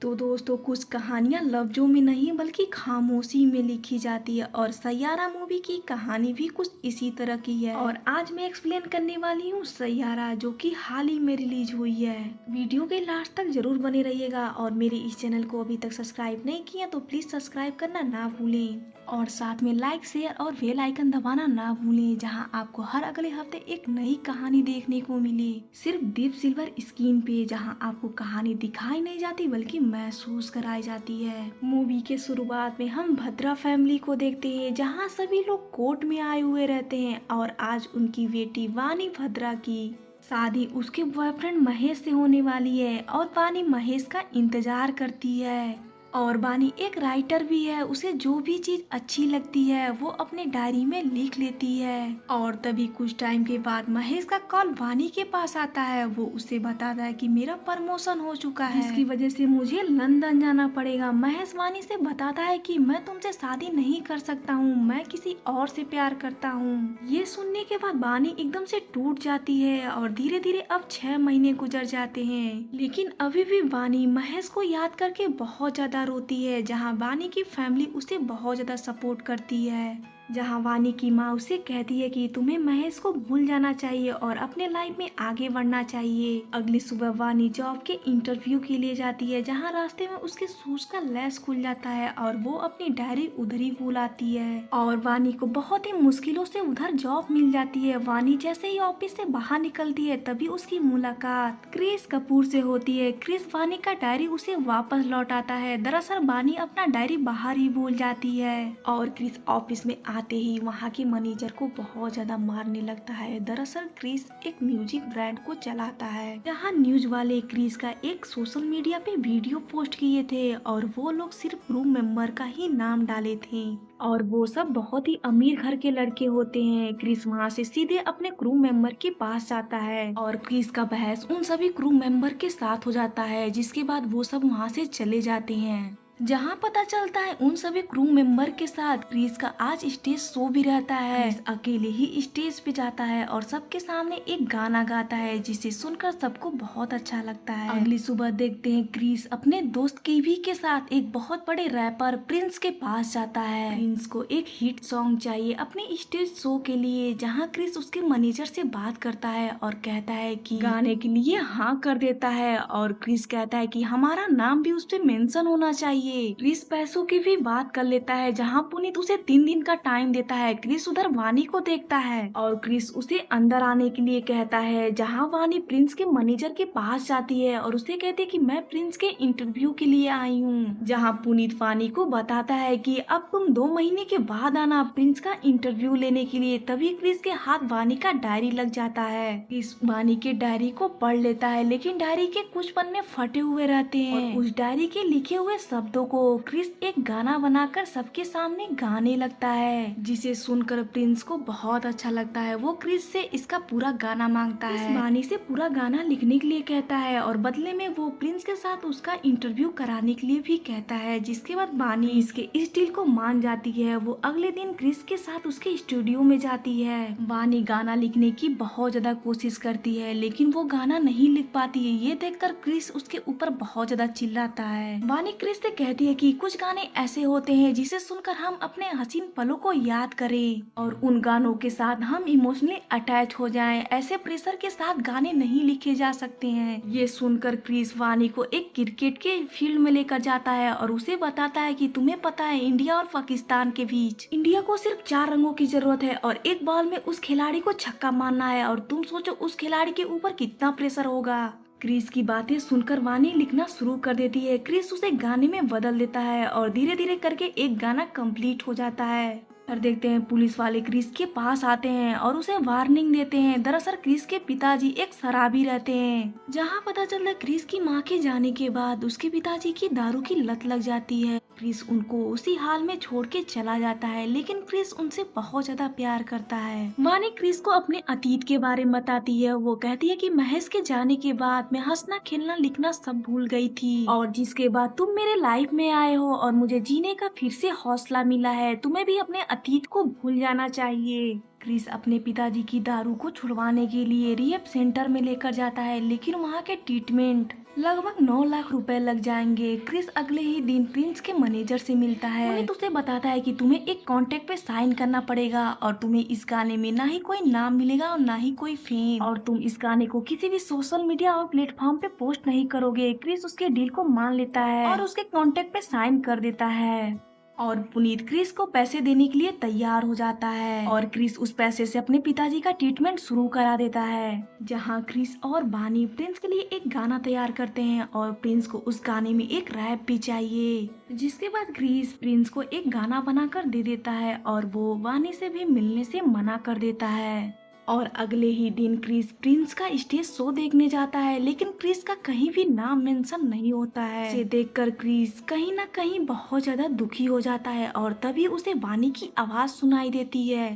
तो दोस्तों कुछ कहानियां लफ्जों में नहीं बल्कि खामोशी में लिखी जाती है और सैयारा मूवी की कहानी भी कुछ इसी तरह की है। और आज मैं एक्सप्लेन करने वाली हूँ सैयारा, जो कि हाल ही में रिलीज हुई है। वीडियो के लास्ट तक जरूर बने रहिएगा और मेरे इस चैनल को अभी तक सब्सक्राइब नहीं किया तो प्लीज सब्सक्राइब करना ना भूलें और साथ में लाइक शेयर और बेल आइकन दबाना ना भूलें, जहां आपको हर अगले हफ्ते एक नई कहानी देखने को मिले सिर्फ डीप सिल्वर स्क्रीन पे, जहां आपको कहानी दिखाई नहीं जाती बल्कि महसूस कराई जाती है। मूवी के शुरुआत में हम भद्रा फैमिली को देखते हैं, जहां सभी लोग कोर्ट में आए हुए रहते हैं और आज उनकी बेटी वानी भद्रा की शादी उसके बॉयफ्रेंड महेश से होने वाली है और वानी महेश का इंतजार करती है। और वानी एक राइटर भी है, उसे जो भी चीज अच्छी लगती है वो अपने डायरी में लिख लेती है। और तभी कुछ टाइम के बाद महेश का कॉल वानी के पास आता है। वो उसे बताता है कि मेरा प्रमोशन हो चुका है, इसकी वजह से मुझे लंदन जाना पड़ेगा। महेश वानी से बताता है कि मैं तुमसे शादी नहीं कर सकता हूँ, मैं किसी और से प्यार करता हूँ। ये सुनने के बाद वानी एकदम से टूट जाती है और धीरे धीरे अब 6 महीने गुजर जाते हैं, लेकिन अभी भी वानी महेश को याद करके बहुत ज्यादा रोती है। जहां वानी की फैमिली उसे बहुत ज्यादा सपोर्ट करती है, जहां वानी की माँ उसे कहती है कि तुम्हें महेश को भूल जाना चाहिए और अपने लाइफ में आगे बढ़ना चाहिए। अगली सुबह वानी जॉब के इंटरव्यू के लिए जाती है, जहां रास्ते में उसके शूज का लेस खुल जाता है और वो अपनी डायरी उधर ही भूल आती है और वानी को बहुत ही मुश्किलों से उधर जॉब मिल जाती है। वानी जैसे ही ऑफिस से बाहर निकलती है तभी उसकी मुलाकात क्रिस कपूर से होती है। क्रिस वानी का डायरी उसे वापस लौटाता है। दरअसल वानी अपना डायरी बाहर ही भूल जाती है और क्रिस ऑफिस में आते ही वहाँ के मैनेजर को बहुत ज्यादा मारने लगता है। दरअसल क्रिस एक म्यूजिक ब्रांड को चलाता है, जहाँ न्यूज वाले क्रिस का एक सोशल मीडिया पे वीडियो पोस्ट किए थे और वो लोग सिर्फ रूम मेंबर का ही नाम डाले थे और वो सब बहुत ही अमीर घर के लड़के होते हैं। क्रिस वहाँ से सीधे अपने क्रू मेंबर के पास जाता है और क्रिस का बहस उन सभी क्रू मेंबर के साथ हो जाता है, जिसके बाद वो सब वहाँ से चले जाते हैं। जहाँ पता चलता है उन सभी क्रू मेंबर के साथ क्रिस का आज स्टेज शो भी रहता है। क्रिस अकेले ही स्टेज पे जाता है और सबके सामने एक गाना गाता है, जिसे सुनकर सबको बहुत अच्छा लगता है। अगली सुबह देखते हैं क्रिस अपने दोस्त कीवी के साथ एक बहुत बड़े रैपर प्रिंस के पास जाता है। प्रिंस को एक हिट सॉन्ग चाहिए अपने स्टेज शो के लिए, जहाँ क्रिस उसके मैनेजर से बात करता है और कहता है कि गाने के लिए हाँ कर देता है और क्रिस कहता है कि हमारा नाम भी उस पे मेंशन होना चाहिए। क्रिस पैसों की भी बात कर लेता है, जहाँ पुनीत उसे 3 दिन का टाइम देता है। क्रिस उधर वानी को देखता है और क्रिस उसे अंदर आने के लिए कहता है, जहाँ वानी प्रिंस के मैनेजर के पास जाती है और उसे कहती है कि मैं प्रिंस के इंटरव्यू के लिए आई हूँ। जहाँ पुनीत वानी को बताता है कि अब तुम 2 महीने के बाद आना प्रिंस का इंटरव्यू लेने के लिए। तभी क्रिस के हाथ वानी का डायरी लग जाता है। क्रिस वानी के डायरी को पढ़ लेता है, लेकिन डायरी के कुछ पन्ने फटे हुए रहते हैं और उस डायरी के लिखे हुए शब्दों को क्रिस एक गाना बनाकर सबके सामने गाने लगता है, जिसे सुनकर प्रिंस को बहुत अच्छा लगता है। वो क्रिस से इसका पूरा गाना मांगता है। वानी से पूरा गाना लिखने के लिए कहता है और बदले में वो प्रिंस के साथ उसका इंटरव्यू कराने के लिए भी कहता है, जिसके बाद वानी इसके इस डील को मान जाती है। वो अगले दिन क्रिस के साथ उसके स्टूडियो में जाती है। वानी गाना लिखने की बहुत ज्यादा कोशिश करती है, लेकिन वो गाना नहीं लिख पाती है। ये देखकर क्रिस उसके ऊपर बहुत ज्यादा चिल्लाता है। वानी क्रिस से कहती है कि कुछ गाने ऐसे होते हैं जिसे सुनकर हम अपने हसीन पलों को याद करें और उन गानों के साथ हम इमोशनली अटैच हो जाएं। ऐसे प्रेशर के साथ गाने नहीं लिखे जा सकते हैं। ये सुनकर क्रिस वानी को एक क्रिकेट के फील्ड में लेकर जाता है और उसे बताता है कि तुम्हें पता है इंडिया और पाकिस्तान के बीच इंडिया को सिर्फ 4 रंगों की जरूरत है और एक बॉल में उस खिलाड़ी को छक्का मारना है और तुम सोचो उस खिलाड़ी के ऊपर कितना प्रेशर होगा। क्रिस की बातें सुनकर वानी लिखना शुरू कर देती है। क्रिस उसे गाने में बदल देता है और धीरे धीरे करके एक गाना कंप्लीट हो जाता है। और देखते हैं पुलिस वाले क्रिस के पास आते हैं और उसे वार्निंग देते हैं। दरअसल क्रिस के पिताजी एक शराबी रहते हैं, जहां पता चलता है क्रिस की मां के जाने के बाद उसके पिताजी की दारू की लत लग जाती है। क्रिस उनको उसी हाल में छोड़ के चला जाता है, लेकिन क्रिस उनसे बहुत ज्यादा प्यार करता है। वानी क्रिस को अपने अतीत के बारे में बताती है। वो कहती है कि महेश के जाने के बाद मैं हंसना खेलना लिखना सब भूल गई थी और जिसके बाद तुम मेरे लाइफ में आए हो और मुझे जीने का फिर से हौसला मिला है। तुम्हें भी अपने अतीत को भूल जाना चाहिए। क्रिस अपने पिताजी की दारू को छुड़वाने के लिए रिहैब सेंटर में लेकर जाता है, लेकिन वहाँ के ट्रीटमेंट लगभग 9 लाख रुपए लग जाएंगे। क्रिस अगले ही दिन प्रिंस के मैनेजर से मिलता है। पुनीत उसे बताता है कि तुम्हें एक कॉन्ट्रैक्ट पे साइन करना पड़ेगा और तुम्हें इस गाने में ना ही कोई नाम मिलेगा और ना ही कोई फेम, और तुम इस गाने को किसी भी सोशल मीडिया और प्लेटफॉर्म पे पोस्ट नहीं करोगे। क्रिस उसके डील को मान लेता है और उसके कॉन्ट्रैक्ट पे साइन कर देता है और पुनीत क्रिस को पैसे देने के लिए तैयार हो जाता है और क्रिस उस पैसे से अपने पिताजी का ट्रीटमेंट शुरू करा देता है। जहां क्रिस और बानी प्रिंस के लिए एक गाना तैयार करते हैं और प्रिंस को उस गाने में एक रैप भी चाहिए, जिसके बाद क्रिस प्रिंस को एक गाना बनाकर दे देता है और वो बानी से भी मिलने से मना कर देता है। और अगले ही दिन क्रिस प्रिंस का स्टेज शो देखने जाता है, लेकिन क्रिस का कहीं भी नाम मेंशन नहीं होता है। इसे देखकर क्रिस कहीं ना कहीं बहुत ज्यादा दुखी हो जाता है और तभी उसे बानी की आवाज सुनाई देती है।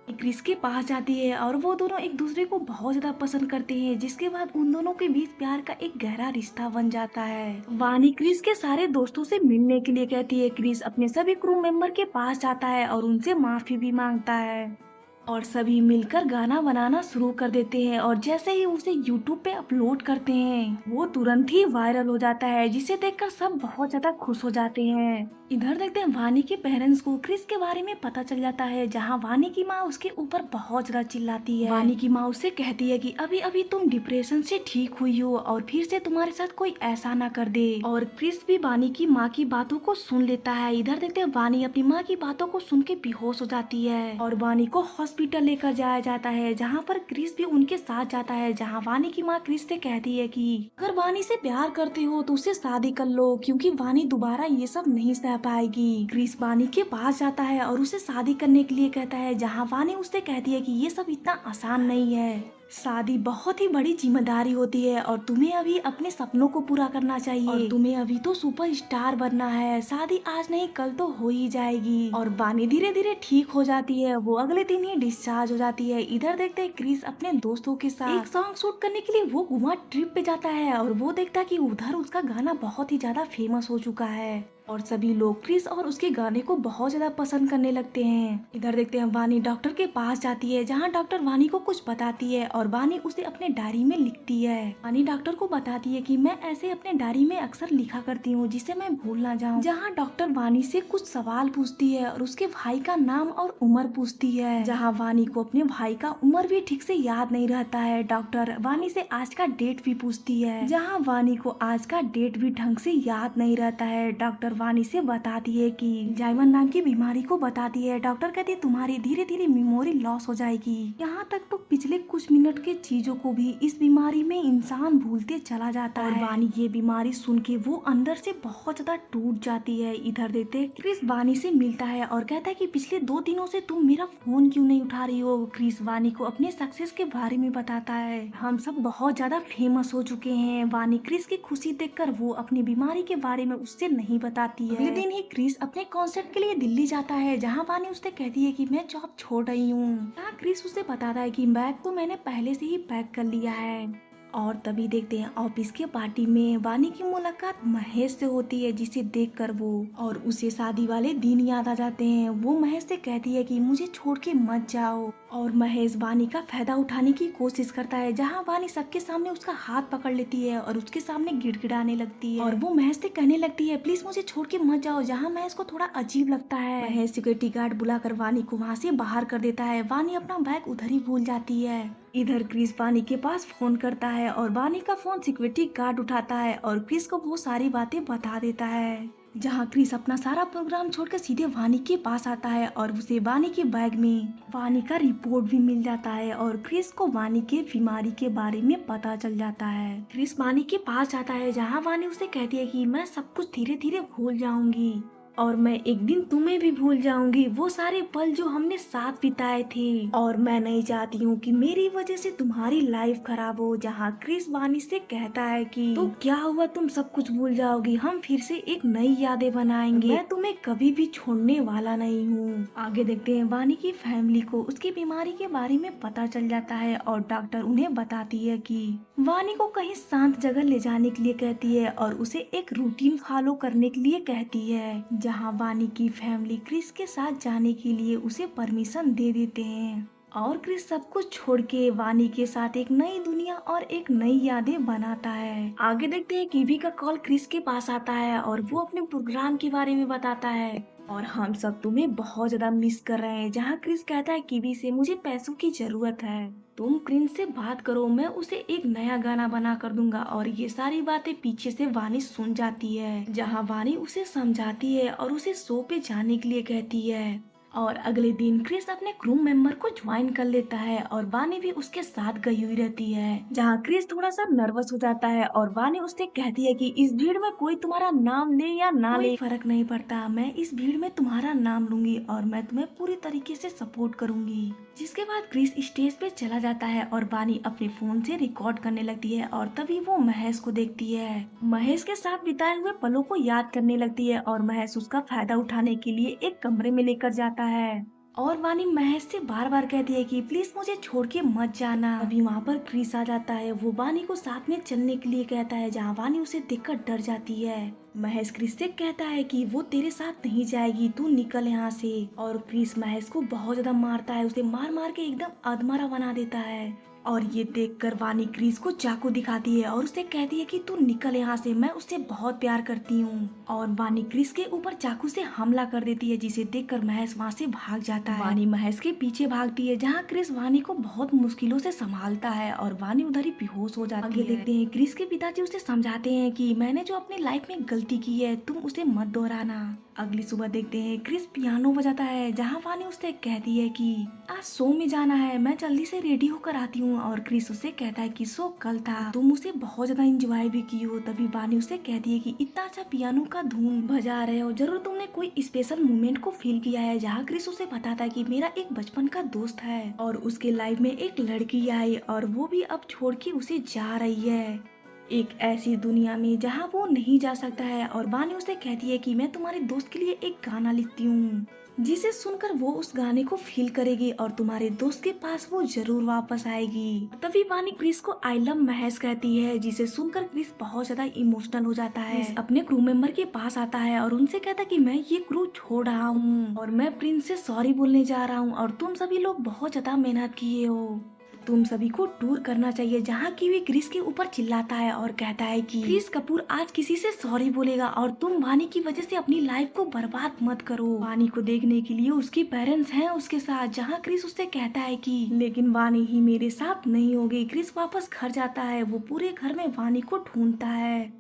क्रिस के पास जाती है और वो दोनों एक दूसरे को बहुत ज्यादा पसंद करते हैं, जिसके बाद उन दोनों के बीच प्यार का एक गहरा रिश्ता बन जाता है। वानी क्रिस के सारे दोस्तों से मिलने के लिए कहती है। क्रिस अपने सभी क्रू मेंबर के पास जाता है और उनसे माफी भी मांगता है और सभी मिलकर गाना बनाना शुरू कर देते हैं और जैसे ही उसे यूट्यूब पे अपलोड करते हैं वो तुरंत ही वायरल हो जाता है, जिसे देखकर सब बहुत ज्यादा खुश हो जाते हैं। इधर देखते हैं वानी के पेरेंट्स को क्रिस के बारे में पता चल जाता है, जहां वानी की माँ उसके ऊपर बहुत ज्यादा चिल्लाती है। वानी की माँ उससे कहती है कि अभी अभी तुम डिप्रेशन से ठीक हुई हो और फिर से तुम्हारे साथ कोई ऐसा ना कर दे। और क्रिस भी वानी की माँ की बातों को सुन लेता है। इधर देखते हैं वानी अपनी माँ की बातों को सुन के बेहोश हो जाती है और वानी को हॉस्पिटल लेकर जाया जाता है, जहाँ पर क्रिस भी उनके साथ जाता है। जहाँ वानी की माँ क्रिस से कहती है कि अगर वानी से प्यार करते हो तो उससे शादी कर लो, क्योंकि वानी दोबारा ये सब नहीं सह पाएगी। क्रिस वानी के पास जाता है और उसे शादी करने के लिए कहता है, जहाँ वानी उससे कहती है कि ये सब इतना आसान नहीं है, शादी बहुत ही बड़ी जिम्मेदारी होती है और तुम्हें अभी अपने सपनों को पूरा करना चाहिए और तुम्हें अभी तो सुपरस्टार बनना है। शादी आज नहीं कल तो हो ही जाएगी। और बानी धीरे धीरे ठीक हो जाती है, वो अगले दिन ही डिस्चार्ज हो जाती है। इधर देखते हैं क्रिस अपने दोस्तों के साथ एक सॉन्ग शूट करने के लिए वो गोवा ट्रिप पे जाता है और वो देखता है कि उधर उसका गाना बहुत ही ज्यादा फेमस हो चुका है और सभी लोग क्रिस और उसके गाने को बहुत ज्यादा पसंद करने लगते हैं। इधर देखते हैं वानी डॉक्टर के पास जाती है, जहाँ डॉक्टर वानी को कुछ बताती है और वानी उसे अपने डायरी में लिखती है। वानी डॉक्टर को बताती है कि मैं ऐसे अपने डायरी में अक्सर लिखा करती हूँ जिसे मैं भूल ना जाऊँ। जहाँ डॉक्टर वानी से कुछ सवाल पूछती है और उसके भाई का नाम और उम्र पूछती है, जहाँ वानी को अपने भाई का उम्र भी ठीक से याद नहीं रहता है। डॉक्टर वानी से आज का डेट भी पूछती है, जहाँ वानी को आज का डेट भी ढंग से याद नहीं रहता है। डॉक्टर वानी से बताती है कि जाइमन नाम की बीमारी को बताती है। डॉक्टर कहती है तुम्हारी धीरे धीरे मेमोरी लॉस हो जाएगी। यहाँ तक तो पिछले कुछ मिनट के चीजों को भी इस बीमारी में इंसान भूलते चला जाता है। और वानी ये बीमारी सुन के वो अंदर से बहुत ज्यादा टूट जाती है। इधर देखते क्रिस वानी से मिलता है और कहता है कि पिछले 2 दिनों से तुम मेरा फोन क्यों नहीं उठा रही हो। क्रिस वानी को अपने सक्सेस के बारे में बताता है, हम सब बहुत ज्यादा फेमस हो चुके हैं। वानी क्रिस की खुशी देखकर वो अपनी बीमारी के बारे में उससे नहीं बताती है। अगले दिन ही क्रिस अपने कॉन्सर्ट के लिए दिल्ली जाता है, जहाँ वानी उससे कहती है कि मैं जॉब छोड़ रही हूँ। यहाँ क्रिस उसे बताता है कि बैग तो मैंने पहले से ही पैक कर लिया है। और तभी देखते हैं ऑफिस के पार्टी में वानी की मुलाकात महेश से होती है, जिसे देखकर वो और उसे शादी वाले दिन याद आ जाते हैं। वो महेश से कहती है कि मुझे छोड़ के मत जाओ और महेश वानी का फायदा उठाने की कोशिश करता है, जहाँ वानी सबके सामने उसका हाथ पकड़ लेती है और उसके सामने गिड़गिड़ाने लगती है और वो महेश से कहने लगती है प्लीज मुझे छोड़ के मत जाओ, जहाँ महेश को थोड़ा अजीब लगता है। महेश सिक्योरिटी गार्ड बुलाकर वानी को वहाँ से बाहर कर देता है। वानी अपना बैग उधर ही भूल जाती है। इधर क्रिस वानी के पास फोन करता है और वानी का फोन सिक्योरिटी गार्ड उठाता है और क्रिस को वो सारी बातें बता देता है, जहाँ क्रिस अपना सारा प्रोग्राम छोड़कर सीधे वानी के पास आता है और उसे वानी के बैग में वानी का रिपोर्ट भी मिल जाता है और क्रिस को वानी के बीमारी के बारे में पता चल जाता है। क्रिस वानी के पास जाता है, जहाँ वानी उसे कहती है कि मैं सब कुछ धीरे धीरे भूल जाऊंगी और मैं एक दिन तुम्हें भी भूल जाऊंगी, वो सारे पल जो हमने साथ बिताए थे, और मैं नहीं चाहती हूँ कि मेरी वजह से तुम्हारी लाइफ खराब हो। जहाँ क्रिस वानी से कहता है कि तो क्या हुआ, तुम सब कुछ भूल जाओगी, हम फिर से एक नई यादें बनाएंगे, मैं तुम्हें कभी भी छोड़ने वाला नहीं हूँ। आगे देखते हैं वानी की फैमिली को उसकी बीमारी के बारे में पता चल जाता है और डॉक्टर उन्हें बताती है कि वानी को कहीं शांत जगह ले जाने के लिए कहती है और उसे एक रूटीन फॉलो करने के लिए कहती है, जहाँ वानी की फैमिली क्रिस के साथ जाने के लिए उसे परमिशन दे देते हैं। और क्रिस सब कुछ छोड़ के वानी के साथ एक नई दुनिया और एक नई यादें बनाता है। आगे देखते हैं कीवी का कॉल क्रिस के पास आता है और वो अपने प्रोग्राम के बारे में बताता है और हम सब तुम्हें बहुत ज्यादा मिस कर रहे हैं। जहाँ क्रिस कहता है कीवी से मुझे पैसों की जरूरत है, तुम प्रिंस से बात करो, मैं उसे एक नया गाना बना कर दूंगा। और ये सारी बातें पीछे से वानी सुन जाती है, जहाँ वानी उसे समझाती है और उसे शो पे जाने के लिए कहती है। और अगले दिन क्रिस अपने क्रू मेंबर को ज्वाइन कर लेता है और वानी भी उसके साथ गई हुई रहती है, जहाँ क्रिस थोड़ा सा नर्वस हो जाता है और वानी उससे कहती है कि इस भीड़ में कोई तुम्हारा नाम ले या ना ले फर्क नहीं पड़ता, मैं इस भीड़ में तुम्हारा नाम लूंगी और मैं तुम्हें पूरी तरीके से सपोर्ट करूंगी। जिसके बाद क्रिस स्टेज पे चला जाता है और वानी अपने फोन से रिकॉर्ड करने लगती है और तभी वो महेश को देखती है। महेश के साथ बिताए हुए पलों को याद करने लगती है और महेश उसका फायदा उठाने के लिए एक कमरे में लेकर जाता है। और वानी महेश से बार बार कहती है कि प्लीज मुझे छोड़ के मत जाना। अभी वहाँ पर क्रिस आ जाता है, वो वानी को साथ में चलने के लिए कहता है, जहाँ वानी उसे देखकर डर जाती है। महेश क्रिस से कहता है कि वो तेरे साथ नहीं जाएगी, तू निकल यहाँ से। और क्रिस महेश को बहुत ज्यादा मारता है, उसे मार मार के एकदम अधमरा बना देता है। और ये देखकर वानी क्रिस को चाकू दिखाती है और उसे कहती है कि तू निकल यहाँ से, मैं उससे बहुत प्यार करती हूँ। और वानी क्रिस के ऊपर चाकू से हमला कर देती है, जिसे देखकर महेश वहाँ से भाग जाता है। वानी महेश के पीछे भागती है, जहाँ क्रिस वानी को बहुत मुश्किलों से संभालता है और वानी उधर ही बेहोश हो जाती है। देखते हैं क्रिस के पिताजी उसे समझाते हैं कि मैंने जो अपनी लाइफ में गलती की है तुम उसे मत दोहराना। अगली सुबह देखते हैं क्रिस पियानो बजाता है, जहाँ वानी उससे कहती है कि आज शो में जाना है, मैं जल्दी से रेडी होकर आती हूँ। और क्रिस उसे कहता है कि शो कल था, तुम उसे बहुत ज्यादा एंजॉय भी की हो। तभी वानी उसे कहती है कि इतना अच्छा पियानो का धुन बजा रहे हो, जरूर तुमने कोई स्पेशल मोमेंट को फील किया है। जहाँ क्रिस उसे बताता है कि मेरा एक बचपन का दोस्त है और उसके लाइफ में एक लड़की आई और वो भी अब छोड़ के उसे जा रही है एक ऐसी दुनिया में जहाँ वो नहीं जा सकता है। और वानी उसे कहती है कि मैं तुम्हारे दोस्त के लिए एक गाना लिखती हूँ, जिसे सुनकर वो उस गाने को फील करेगी और तुम्हारे दोस्त के पास वो जरूर वापस आएगी। तभी वानी क्रिस को आई लव महेश कहती है, जिसे सुनकर क्रिस बहुत ज्यादा इमोशनल हो जाता है। क्रिस अपने क्रू मेंबर के पास आता है और उनसे कहता है कि मैं ये क्रू छोड़ रहा हूँ और मैं प्रिंस से सॉरी बोलने जा रहा हूँ और तुम सभी लोग बहुत ज्यादा मेहनत किए हो, तुम सभी को टूर करना चाहिए। जहाँ कीवी क्रिस के ऊपर चिल्लाता है और कहता है कि क्रिस कपूर आज किसी से सॉरी बोलेगा और तुम वानी की वजह से अपनी लाइफ को बर्बाद मत करो। वानी को देखने के लिए उसके पेरेंट्स हैं उसके साथ, जहाँ क्रिस उससे कहता है कि लेकिन वानी ही मेरे साथ नहीं होगी। क्रिस वापस घर जाता है, वो पूरे घर में वानी को ढूंढता है।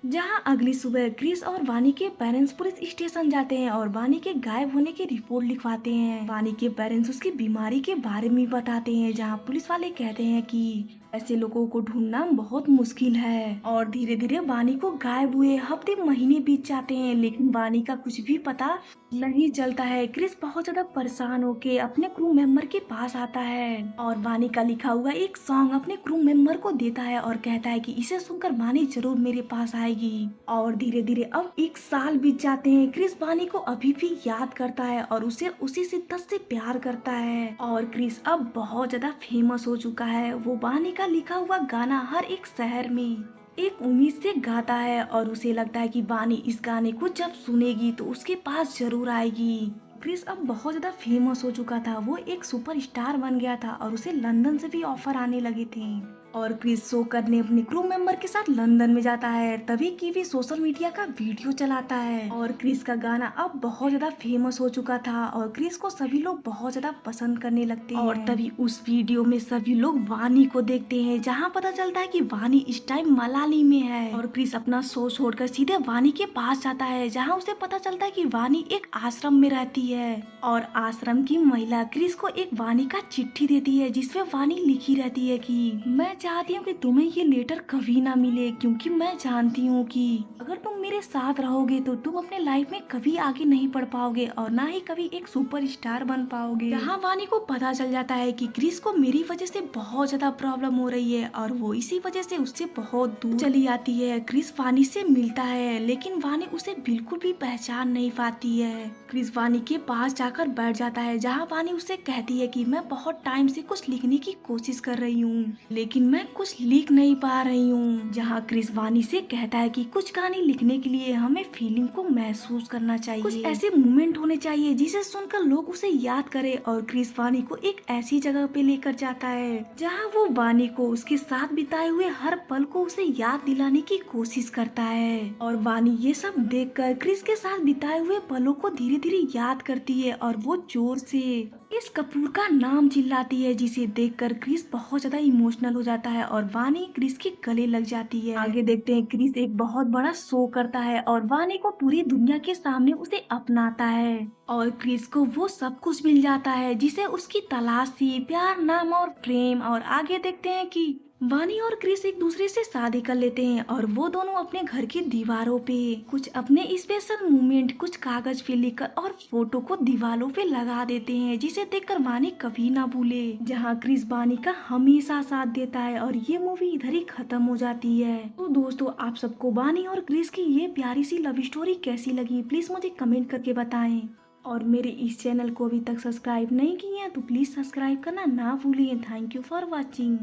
जहाँ अगली सुबह क्रिस और वानी के पेरेंट्स पुलिस स्टेशन जाते हैं और वानी के गायब होने की रिपोर्ट लिखवाते हैं। वानी के पेरेंट्स उसकी बीमारी के बारे में बताते हैं, जहाँ पुलिस वाले कहते हैं कि ऐसे लोगों को ढूंढना बहुत मुश्किल है। और धीरे धीरे वानी को गायब हुए हफ्ते महीने बीत जाते हैं, लेकिन वानी का कुछ भी पता नहीं चलता है। क्रिस बहुत ज्यादा परेशान होके अपने क्रू मेंबर के पास आता है और वानी का लिखा हुआ एक सॉन्ग अपने क्रू मेंबर को देता है और कहता है कि इसे सुनकर वानी जरूर मेरे पास आएगी। और धीरे धीरे अब 1 साल बीत जाते हैं। क्रिस वानी को अभी भी याद करता है और उसे उसी शिद्दत से प्यार करता है। और क्रिस अब बहुत ज्यादा फेमस हो चुका है। वो वानी का लिखा हुआ गाना हर एक शहर में एक उम्मीद से गाता है और उसे लगता है कि वानी इस गाने को जब सुनेगी तो उसके पास जरूर आएगी। क्रिस अब बहुत ज्यादा फेमस हो चुका था, वो एक सुपरस्टार बन गया था और उसे लंदन से भी ऑफर आने लगे थे। और क्रिस शो करने अपने क्रू मेंबर के साथ लंदन में जाता है। तभी कीवी सोशल मीडिया का वीडियो चलाता है और क्रिस का गाना अब बहुत ज्यादा फेमस हो चुका था और क्रिस को सभी लोग बहुत ज्यादा पसंद करने लगते हैं। और तभी उस वीडियो में सभी लोग वानी को देखते हैं, जहाँ पता चलता है कि वानी इस टाइम मलाली में है। और क्रिस अपना शो छोड़कर सीधे वानी के पास जाता है, जहाँ उसे पता चलता है कि वानी एक आश्रम में रहती है। और आश्रम की महिला क्रिस को एक वानी का चिट्ठी देती है, जिसमें वानी लिखी रहती है कि मैं चाहती हूँ कि तुम्हें ये लेटर कभी ना मिले, क्योंकि मैं जानती हूँ कि अगर तुम मेरे साथ रहोगे तो तुम अपने लाइफ में कभी आगे नहीं बढ़ पाओगे और ना ही कभी एक सुपरस्टार बन पाओगे। यहाँ वानी को पता चल जाता है कि क्रिस को मेरी वजह से बहुत ज्यादा प्रॉब्लम हो रही है और वो इसी वजह से उससे बहुत दूर चली आती है। क्रिस वानी से मिलता है, लेकिन वानी उसे बिल्कुल भी पहचान नहीं पाती है। क्रिस वानी के पास जाकर बैठ जाता है, जहाँ वानी उसे कहती है कि मैं बहुत टाइम से कुछ लिखने की कोशिश कर रही हूँ, लेकिन मैं कुछ लिख नहीं पा रही हूँ। जहाँ क्रिस वानी से कहता है कि कुछ कहानी लिखने के लिए हमें फीलिंग को महसूस करना चाहिए, कुछ ऐसे मोमेंट होने चाहिए जिसे सुनकर लोग उसे याद करें। और क्रिस वानी को एक ऐसी जगह पे लेकर जाता है जहाँ वो वानी को उसके साथ बिताए हुए हर पल को उसे याद दिलाने की कोशिश करता है। और वानी ये सब देखकर क्रिस के साथ बिताए हुए पलों को धीरे धीरे याद करती है और वो जोर से इस कपूर का नाम चिल्लाती है, जिसे देखकर क्रिस बहुत ज्यादा इमोशनल हो जाता है और वानी क्रिस के गले लग जाती है। आगे देखते हैं क्रिस एक बहुत बड़ा शो करता है और वानी को पूरी दुनिया के सामने उसे अपनाता है और क्रिस को वो सब कुछ मिल जाता है जिसे उसकी तलाश थी, प्यार, नाम और प्रेम। और आगे देखते हैं कि वानी और क्रिस एक दूसरे से शादी कर लेते हैं और वो दोनों अपने घर की दीवारों पे कुछ अपने स्पेशल मोमेंट, कुछ कागज पे लिखकर और फोटो को दीवारों पे लगा देते हैं, जिसे देखकर वानी कभी ना भूले। जहाँ क्रिस वानी का हमेशा साथ देता है और ये मूवी इधर ही खत्म हो जाती है। तो दोस्तों, आप सबको वानी और क्रिस की ये प्यारी सी लव स्टोरी कैसी लगी, प्लीज मुझे कमेंट करके बताएं। और मेरे इस चैनल को अभी तक सब्सक्राइब नहीं किए हैं तो प्लीज सब्सक्राइब करना ना भूलिए। Thank you for watching.